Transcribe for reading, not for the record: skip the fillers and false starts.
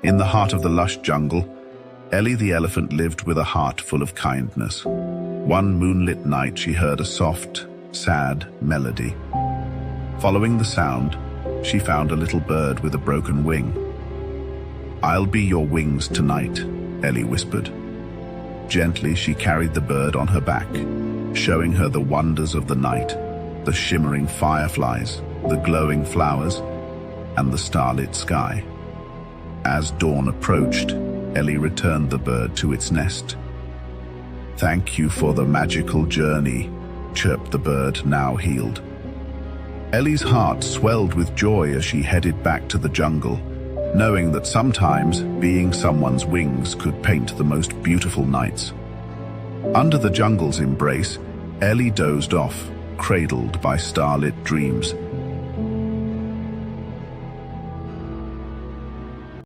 In the heart of the lush jungle, Ellie the elephant lived with a heart full of kindness. One moonlit night she heard a soft, sad melody. Following the sound, she found a little bird with a broken wing. "I'll be your wings tonight," Ellie whispered. Gently she carried the bird on her back, showing her the wonders of the night, the shimmering fireflies, the glowing flowers, and the starlit sky. As dawn approached, Ellie returned the bird to its nest. "Thank you for the magical journey," chirped the bird, now healed. Ellie's heart swelled with joy as she headed back to the jungle, knowing that sometimes being someone's wings could paint the most beautiful nights. Under the jungle's embrace, Ellie dozed off, cradled by starlit dreams.